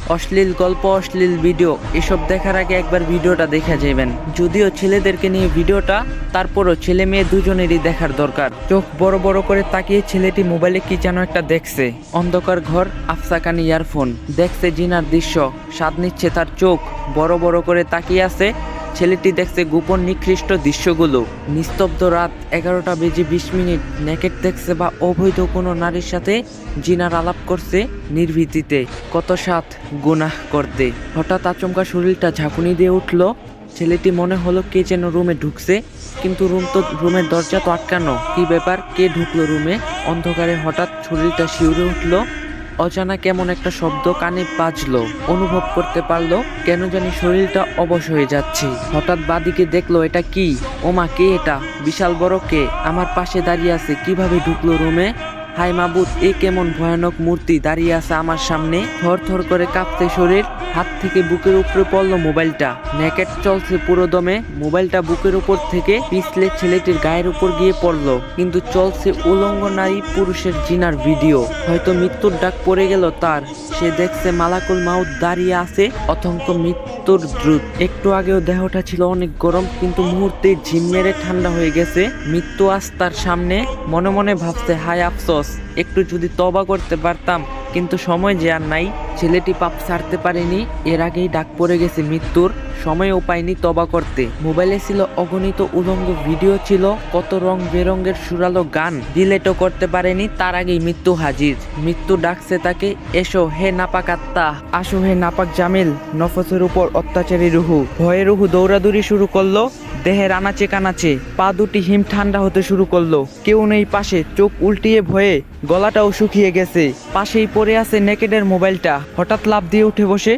অশ্লীল গল্প, অশ্লীল ভিডিও এসব দেখার আগে একবার ভিডিওটা দেখে যাবেন। যদিও ছেলেদেরকে নিয়ে ভিডিওটা, তারপরও ছেলে মেয়ে দুজনেরই দেখার দরকার। চোখ বড় বড় করে তাকিয়ে ছেলেটি মোবাইলে কি যেন একটা দেখছে। অন্ধকার ঘর, আফসা কানে ইয়ারফোন, দেখছে জিনার দৃশ্য, স্বাদ নিচ্ছে তার চোখ। বড় বড় করে তাকিয়ে আছে ছেলেটি, দেখছে গোপন নিকৃষ্ট দৃশ্যগুলো। নিস্তব্ধ রাত, 11টা বেজে 20 মিনিট। নেকেট দেখছে বা অবৈধ কোনো নারীর সাথে জিনার আলাপ করছে নির্ভীতিতে। কত সাথ গুনাহ করতে। হঠাৎ আচমকা শরীরটা ঝাঁকুনি দিয়ে উঠল। ছেলেটি মনে হলো কে যেন রুমে ঢুকছে, কিন্তু রুমের দরজা তো আটকানো। কি ব্যাপার, কে ঢুকলো রুমে? অন্ধকারে হঠাৎ শরীরটা শিউরে উঠল। অজানা কেমন একটা শব্দ কানে বাজলো। অনুভব করতে পারলো কেন জানি শরীরটা অবশ হয়ে যাচ্ছে। হঠাৎ বাদিকে দেখলো, এটা কি? ওমা, কে এটা? বিশাল বড় কে আমার পাশে দাঁড়িয়ে আছে? কিভাবে ঢুকলো রুমে? হাই মাবুদ, এ কেমন ভয়ানক মূর্তি দাঁড়িয়ে আছে আমার সামনে। থর থর করে কাঁপতে শরীর। হাত থেকে বুকের উপরে পড়লো মোবাইলটা। নেকেট চলছে পুরো দমে। মোবাইলটা বুকের উপর থেকে পিছলে ছেলেটির গায়ের উপর গিয়ে পড়লো, কিন্তু চলছে উলঙ্গ নারী পুরুষের জিনার ভিডিও। হয়তো মৃত্যুর ডাক পড়ে গেল তার। সে দেখছে মালাকুল মাউত দাঁড়িয়ে আছে, অথঙ্ক মৃত্যুর দ্রুত। একটু আগেও দেহটা ছিল অনেক গরম, কিন্তু মুহূর্তে ঝিম মেরে ঠান্ডা হয়ে গেছে। মৃত্যু আজ তার সামনে। মনে মনে ভাবছে, হায় আফসোস, একটু যদি তওবা করতে পারতাম, কিন্তু সময় যে আর নাই। ছেলেটি পাপ ছাড়তে পারেনি, এর আগেই ডাক পড়ে গেছে মৃত্যুর। সময়ও পায়নি তওবা করতে। মোবাইলে ছিল অগণিত উলঙ্গ ভিডিও, ছিল কত রং বেরঙের সুরালো গান। ডিলেটও করতে পারেনি, তার আগেই মৃত্যু হাজির। মৃত্যু ডাকছে তাকে, এসো হে নাপাক আত্মা, আসো হে নাপাক জামিল। নফসের উপর অত্যাচারী রুহু। ভয়ে রুহু দৌড়াদৌড়ি শুরু করলো। দেহের আনাচে কানাচে পা দুটি হিম ঠান্ডা হতে শুরু করলো। কেউ নেই পাশে, চোখ উল্টিয়ে ভয়ে গলাটাও শুকিয়ে গেছে। পাশেই পড়ে আছে নেকেডের মোবাইলটা। হঠাৎ লাফ দিয়ে উঠে বসে,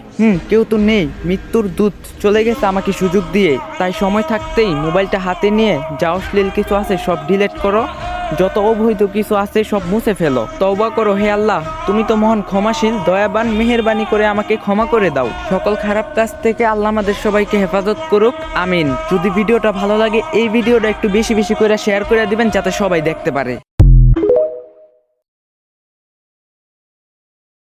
কেউ তো নেই। মৃত্যুর দূত চলে গেছে আমাকে সুযোগ দিয়ে। তাই সময় থাকতেই মোবাইলটা হাতে নিয়ে যা অশ্লীল কিছু আছে সব ডিলিট করো, যত অবৈধ কিছু আছে সব মুছে ফেলো। তওবা করো হে আল্লাহ, তুমি তো মহান ক্ষমাশীল, দয়াবান। মেহেরবানি করে আমাকে ক্ষমা করে দাও। সকল খারাপ কাজ থেকে আল্লাহ আমাদের সবাইকে হেফাজত করুক, আমিন। যদি ভিডিওটা ভালো লাগে, এই ভিডিওটা একটু বেশি বেশি করে শেয়ার করে দিবেন, যাতে সবাই দেখতে পারে।